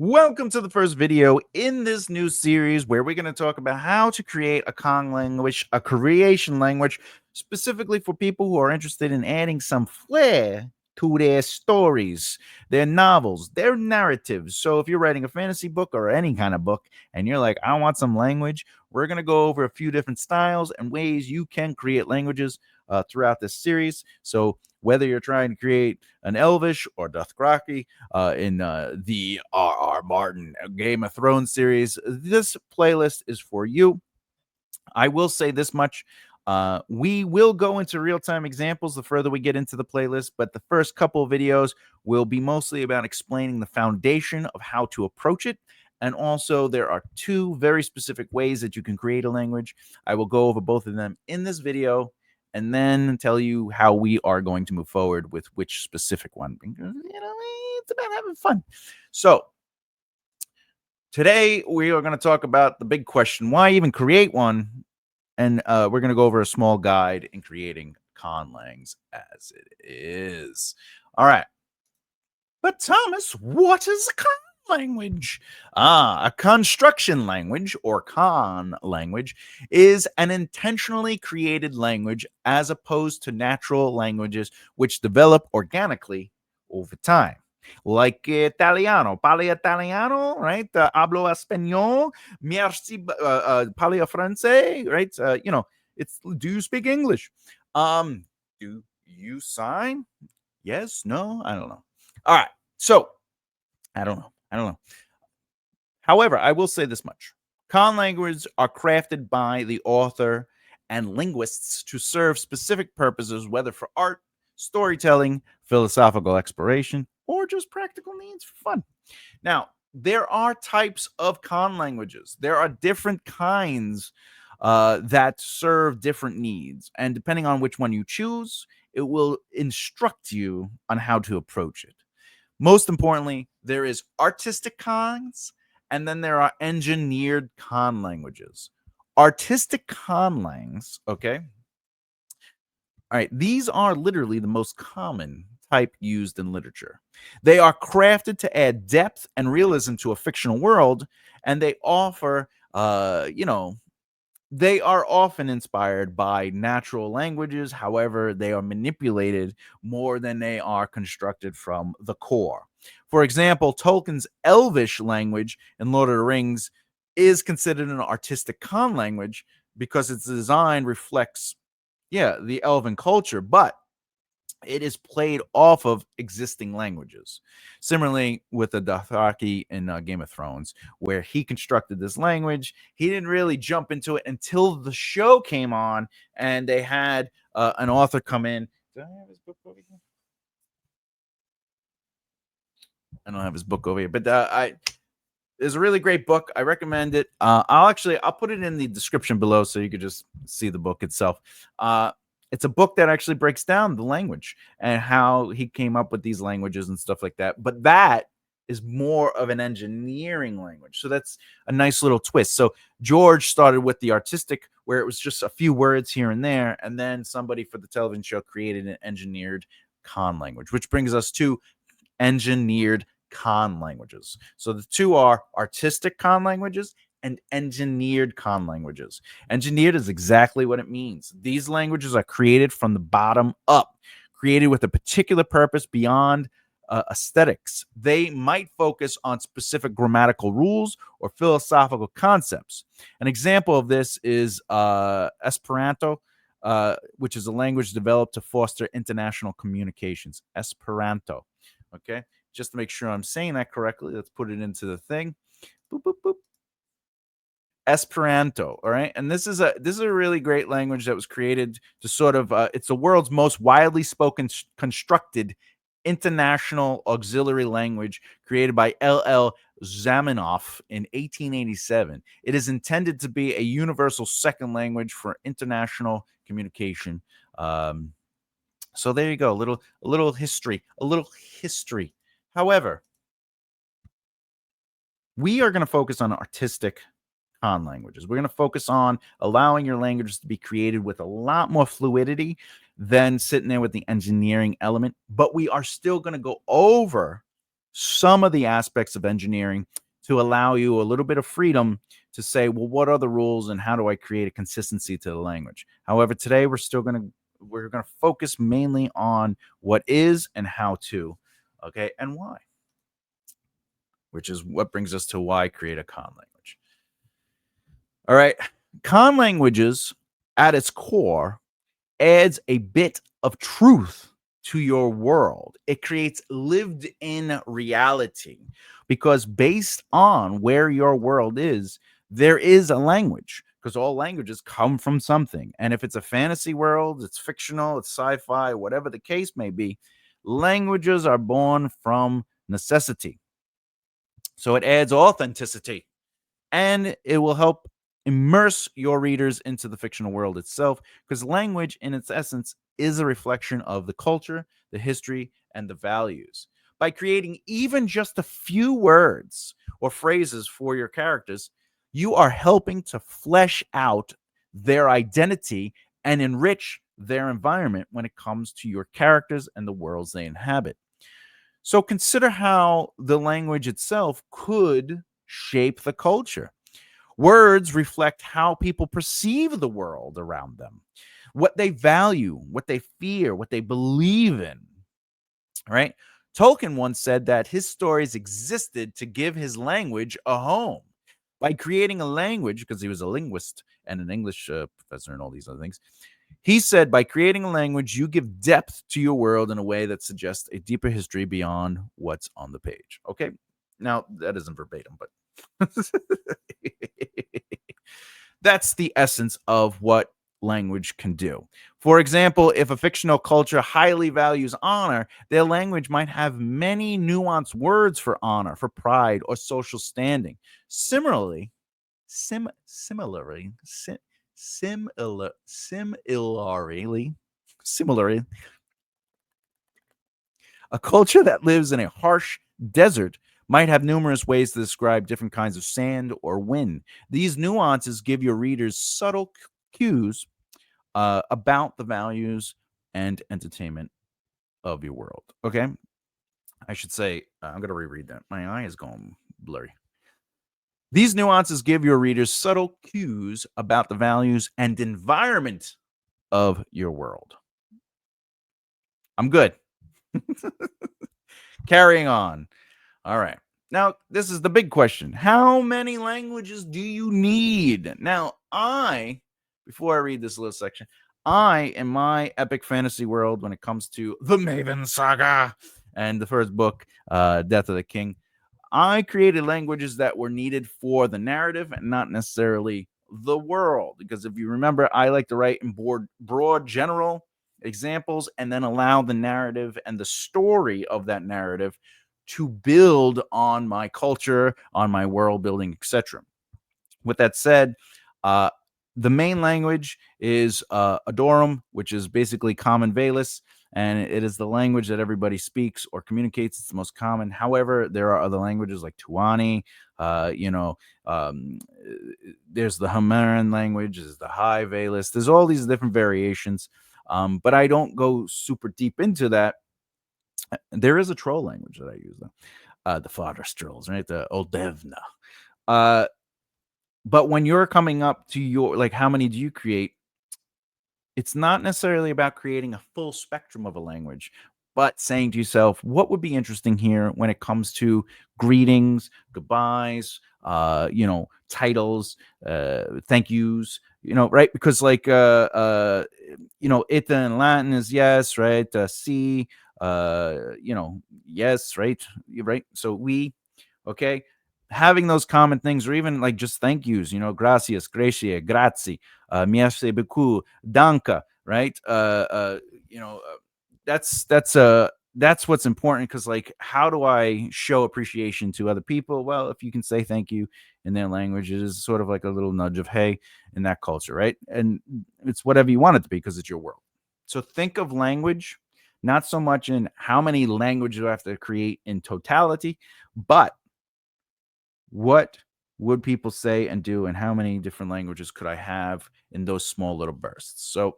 Welcome to the first video in this new series where we're going to talk about how to create a Kong language, a creation language, specifically for people who are interested in adding some flair to their stories, their novels, their narratives. So if you're writing a fantasy book or any kind of book and you're like, I want some language, we're going to go over a few different styles and ways you can create languages throughout this series. So whether you're trying to create an Elvish or Dothraki, in the R.R. Martin Game of Thrones series, this playlist is for you. I will say this much. We will go into real-time examples the further we get into the playlist, but the first couple of videos will be mostly about explaining the foundation of how to approach it. And also, there are two very specific ways that you can create a language. I will go over both of them in this video and then tell you how we are going to move forward with which specific one. Because, it's about having fun. So, today we are going to talk about the big question: why even create one? And we're going to go over a small guide in creating conlangs as it is. All right. But Thomas, what is a con language? A construction language, or con language, is an intentionally created language as opposed to natural languages which develop organically over time. Like Italiano, parli Italiano, right? Hablo español, merci, parli francais, right? It's, do you speak English? Do you sign? Yes, no, I don't know. All right. So, I don't know. However, I will say this much. Con languages are crafted by the author and linguists to serve specific purposes, whether for art, storytelling, philosophical exploration, or just practical needs for fun. Now, there are types of con languages. There are different kinds that serve different needs. And depending on which one you choose, it will instruct you on how to approach it. Most importantly, there is artistic cons, and then there are engineered con languages. Artistic conlangs, okay? All right, these are literally the most common type used in literature. They are crafted to add depth and realism to a fictional world, and they offer, they are often inspired by natural languages. However, they are manipulated more than they are constructed from the core. For example, Tolkien's Elvish language in Lord of the Rings is considered an artistic con language because its design reflects, the elven culture, but it is played off of existing languages. Similarly, with the Dothraki in Game of Thrones, where he constructed this language, he didn't really jump into it until the show came on and they had an author come in. Do I have his book over here? I don't have his book over here, but it's a really great book. I recommend it. I'll put it in the description below so you could just see the book itself. It's a book that actually breaks down the language and how he came up with these languages and stuff like that. But that is more of an engineering language. So that's a nice little twist. So George started with the artistic, where it was just a few words here and there. And then somebody for the television show created an engineered con language, which brings us to engineered con languages. So the two are artistic con languages and engineered con languages. Engineered is exactly what it means. These languages are created from the bottom up, created with a particular purpose beyond aesthetics. They might focus on specific grammatical rules or philosophical concepts. An example of this is Esperanto, which is a language developed to foster international communications. Esperanto. Okay, just to make sure I'm saying that correctly, let's put it into the thing. Boop, boop, boop. Esperanto, all right, and this is a really great language that was created to sort of it's the world's most widely spoken constructed international auxiliary language, created by L.L. Zamenhof in 1887. It is intended to be a universal second language for international communication. So there you go, a little history. However, we are going to focus on artistic con languages. We're going to focus on allowing your languages to be created with a lot more fluidity than sitting there with the engineering element. But we are still going to go over some of the aspects of engineering to allow you a little bit of freedom to say, well, what are the rules and how do I create a consistency to the language? However, today we're going to focus mainly on what is and how to, okay, and why, which is what brings us to why create a con language. All right. Con languages at its core adds a bit of truth to your world. It creates lived in reality because based on where your world is, there is a language because all languages come from something. And if it's a fantasy world, it's fictional, it's sci fi, whatever the case may be, languages are born from necessity. So it adds authenticity and it will help immerse your readers into the fictional world itself because language in its essence is a reflection of the culture, the history, and the values. By creating even just a few words or phrases for your characters, you are helping to flesh out their identity and enrich their environment when it comes to your characters and the worlds they inhabit. So consider how the language itself could shape the culture. Words reflect how people perceive the world around them, what they value, what they fear, what they believe in, right? Tolkien once said that his stories existed to give his language a home. By creating a language, because he was a linguist and an English professor and all these other things, he said, by creating a language, you give depth to your world in a way that suggests a deeper history beyond what's on the page. Okay. Now, that isn't verbatim, but that's the essence of what language can do. For example, if a fictional culture highly values honor, their language might have many nuanced words for honor, for pride, or social standing. Similarly, similarly, similarly, a culture that lives in a harsh desert might have numerous ways to describe different kinds of sand or wind. These nuances give your readers subtle cues about the values and entertainment of your world. Okay. I should say, I'm going to reread that. My eye is going blurry. These nuances give your readers subtle cues about the values and environment of your world. I'm good. Carrying on. All right. Now, this is the big question. How many languages do you need? Now, before I read this little section, in my epic fantasy world, when it comes to the Maven Saga and the first book, Death of the King, I created languages that were needed for the narrative and not necessarily the world. Because if you remember, I like to write in broad general examples and then allow the narrative and the story of that narrative to build on my culture, on my world building, etc. With that said, uh, the main language is Adorum, which is basically Common Valus, and it is the language that everybody speaks or communicates. It's the most common. However, there are other languages like Tuani. There's the Hamaran language. There's the High Valus. There's all these different variations, but I don't go super deep into that. There is a troll language that I use, though. The Fodder Strolls, right? The Oldevna. But when you're coming up to your, like, how many do you create? It's not necessarily about creating a full spectrum of a language, but saying to yourself, what would be interesting here when it comes to greetings, goodbyes, titles, thank yous, right? Because it in Latin is yes, right? See, yes, right? Right. So we, okay. Having those common things, or even like just thank yous, gracias, gracie, grazie, merci beaucoup, danke, right? That's what's important because, like, how do I show appreciation to other people? Well, if you can say thank you in their language, it is sort of like a little nudge of hey in that culture, right? And it's whatever you want it to be because it's your world. So think of language not so much in how many languages do I have to create in totality, but what would people say and do, and how many different languages could I have in those small little bursts? So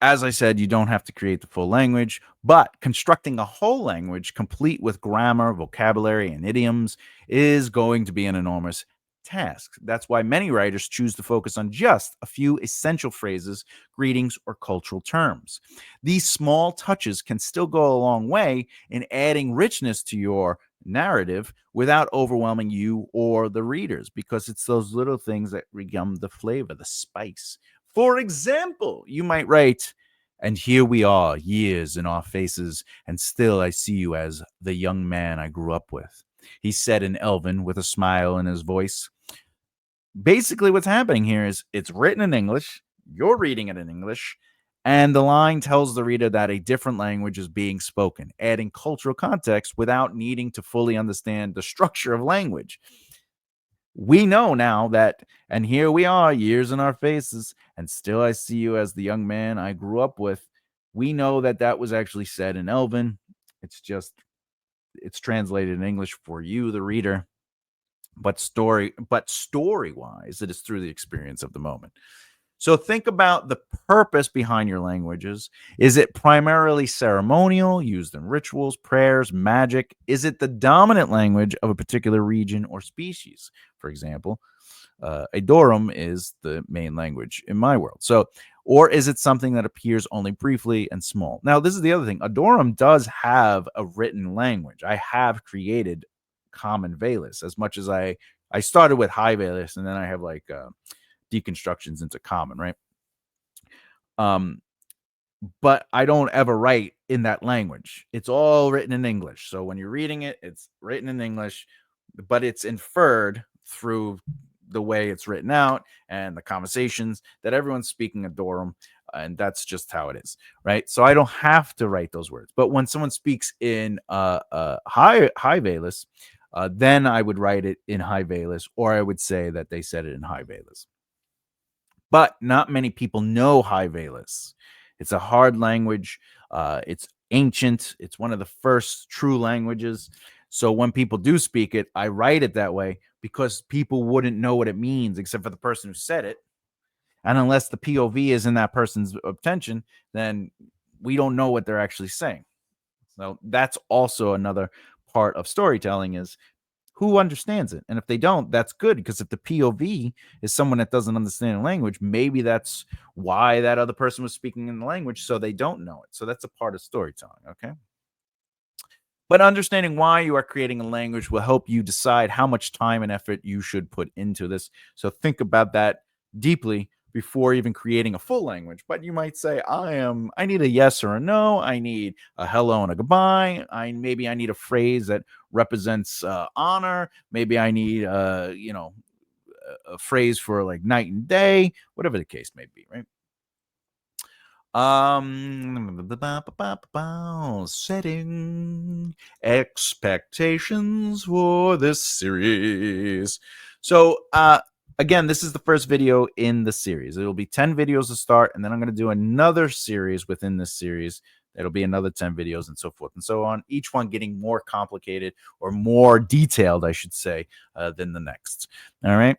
As I said, you don't have to create the full language, but constructing a whole language complete with grammar, vocabulary, and idioms is going to be an enormous task. That's why many writers choose to focus on just a few essential phrases, greetings, or cultural terms. These small touches can still go a long way in adding richness to your narrative without overwhelming you or the readers, because it's those little things that become the flavor, the spice. For example, you might write, "And here we are, years in our faces, and still I see you as the young man I grew up with," he said in Elven with a smile in his voice. Basically, what's happening here is it's written in English, you're reading it in English, and the line tells the reader that a different language is being spoken, adding cultural context without needing to fully understand the structure of language. We know now that, "And here we are, years in our faces, and still I see you as the young man I grew up with." We know that that was actually said in Elven. It's just, it's translated in English for you, the reader. But story wise, it is through the experience of the moment. So think about the purpose behind your languages. Is it primarily ceremonial, used in rituals, prayers, magic? Is it the dominant language of a particular region or species? For example, Adorum is the main language in my world. So, or is it something that appears only briefly and small? Now, this is the other thing. Adorum does have a written language. I have created Common Valus as much as I started with High Valus, and then I have like deconstructions into Common, right? Um, but I don't ever write in that language. It's all written in English. So when you're reading it, it's written in English, but it's inferred through the way it's written out and the conversations that everyone's speaking Adorum, and that's just how it is, right? So I don't have to write those words. But when someone speaks in High Valus, then I would write it in High Valus, or I would say that they said it in High Valus. But not many people know High Valus. It's a hard language. It's ancient. It's one of the first true languages. So when people do speak it, I write it that way because people wouldn't know what it means except for the person who said it. And unless the POV is in that person's attention, then we don't know what they're actually saying. So that's also another part of storytelling, is who understands it. And if they don't, that's good, because if the POV is someone that doesn't understand the language, maybe that's why that other person was speaking in the language, so they don't know it. So that's a part of storytelling, okay? But understanding why you are creating a language will help you decide how much time and effort you should put into this. So think about that deeply before even creating a full language. But you might say, I need a yes or a no. I need a hello and a goodbye. Maybe I need a phrase that represents honor. Maybe I need a phrase for like night and day, whatever the case may be, right? Setting expectations for this series. So, again, this is the first video in the series. It'll be 10 videos to start, and then I'm going to do another series within this series. It'll be another 10 videos and so forth and so on, each one getting more complicated or more detailed, I should say, than the next. All right.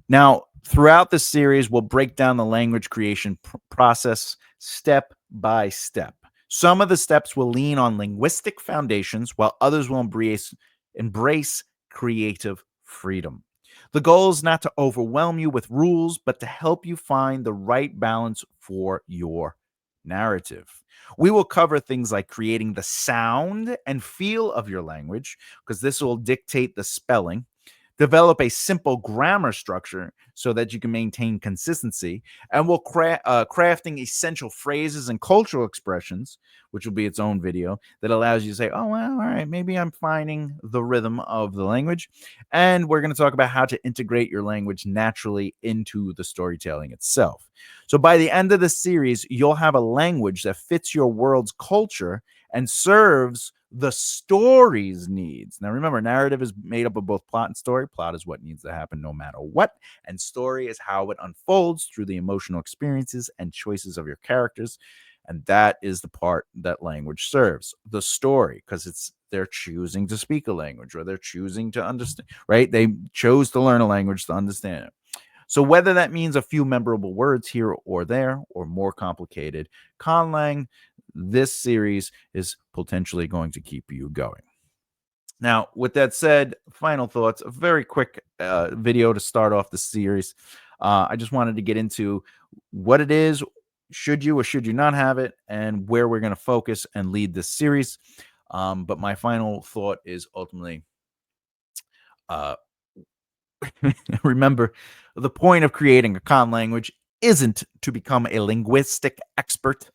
Now, throughout this series, we'll break down the language creation process step by step. Some of the steps will lean on linguistic foundations, while others will embrace creative freedom. The goal is not to overwhelm you with rules, but to help you find the right balance for your narrative. We will cover things like creating the sound and feel of your language, because this will dictate the spelling. Develop a simple grammar structure so that you can maintain consistency, and we'll crafting essential phrases and cultural expressions, which will be its own video that allows you to say, "Oh, well, all right, maybe I'm finding the rhythm of the language." And we're going to talk about how to integrate your language naturally into the storytelling itself. So by the end of the series, you'll have a language that fits your world's culture and serves the story's needs. Now, remember, narrative is made up of both plot and story. Plot is what needs to happen no matter what, and story is how it unfolds through the emotional experiences and choices of your characters. And that is the part that language serves, the story, because they're choosing to speak a language, or they're choosing to understand, right? They chose to learn a language to understand it. So whether that means a few memorable words here or there or more complicated conlang, this series is potentially going to keep you going. Now, with that said, final thoughts, a very quick video to start off the series. I just wanted to get into what it is, should you or should you not have it, and where we're going to focus and lead this series. But my final thought is ultimately, remember, the point of creating a con language isn't to become a linguistic expert.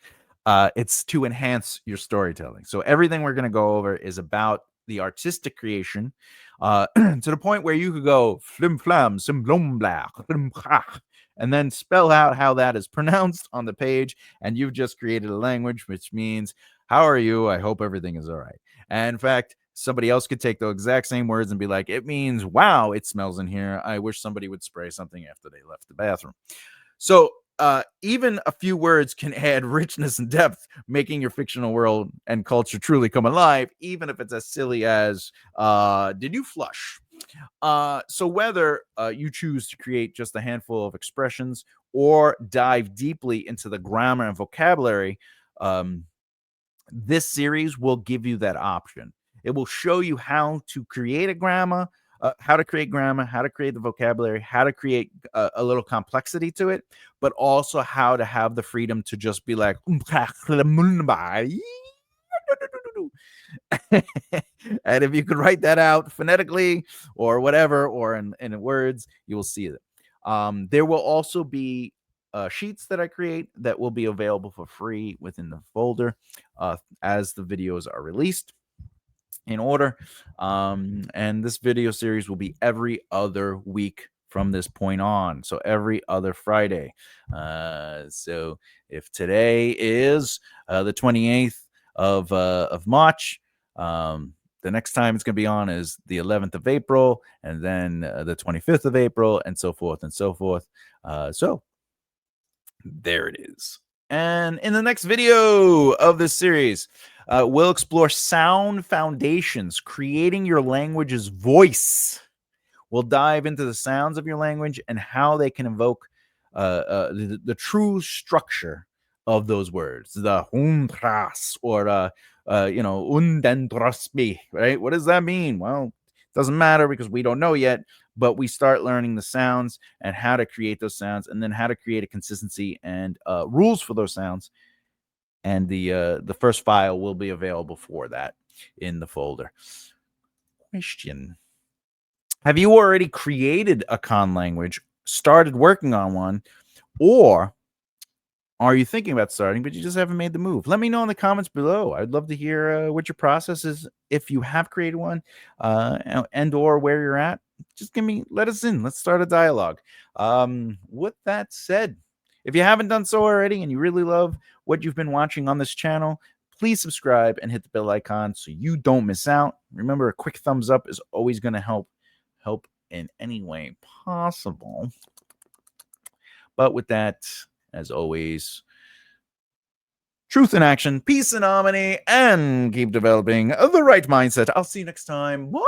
It's to enhance your storytelling. So everything we're going to go over is about the artistic creation, to the point where you could go flim flam sim blum blah and then spell out how that is pronounced on the page, and you've just created a language, which means, how are you? I hope everything is all right. And in fact, somebody else could take the exact same words and be like, it means, wow, it smells in here. I wish somebody would spray something after they left the bathroom. So even a few words can add richness and depth, making your fictional world and culture truly come alive, even if it's as silly as, did you flush? So whether you choose to create just a handful of expressions or dive deeply into the grammar and vocabulary, this series will give you that option. It will show you how to create a grammar, how to create grammar, how to create the vocabulary, how to create a little complexity to it, but also how to have the freedom to just be like, and if you could write that out phonetically or whatever, or in words, you will see it. There will also be sheets that I create that will be available for free within the folder as the videos are released in order. And this video series will be every other week from this point on. So every other Friday. So if today is the 28th of March, the next time it's going to be on is the 11th of April, and then the 25th of April, and so forth and so forth. So there it is. And in the next video of this series, we'll explore sound foundations, creating your language's voice. We'll dive into the sounds of your language and how they can evoke the true structure of those words. The huntras or undendraspi, right? What does that mean? Well, it doesn't matter because we don't know yet, but we start learning the sounds and how to create those sounds, and then how to create a consistency and rules for those sounds. And the first file will be available for that in the folder. Question: have you already created a con language, started working on one, or are you thinking about starting, but you just haven't made the move? Let me know in the comments below. I'd love to hear what your process is if you have created one, and or where you're at. Just let us in. Let's start a dialogue. With that said, if you haven't done so already and you really love what you've been watching on this channel, please subscribe and hit the bell icon so you don't miss out. Remember, a quick thumbs up is always going to help in any way possible. But with that, as always, truth in action, peace in harmony, and keep developing the right mindset. I'll see you next time. Bye.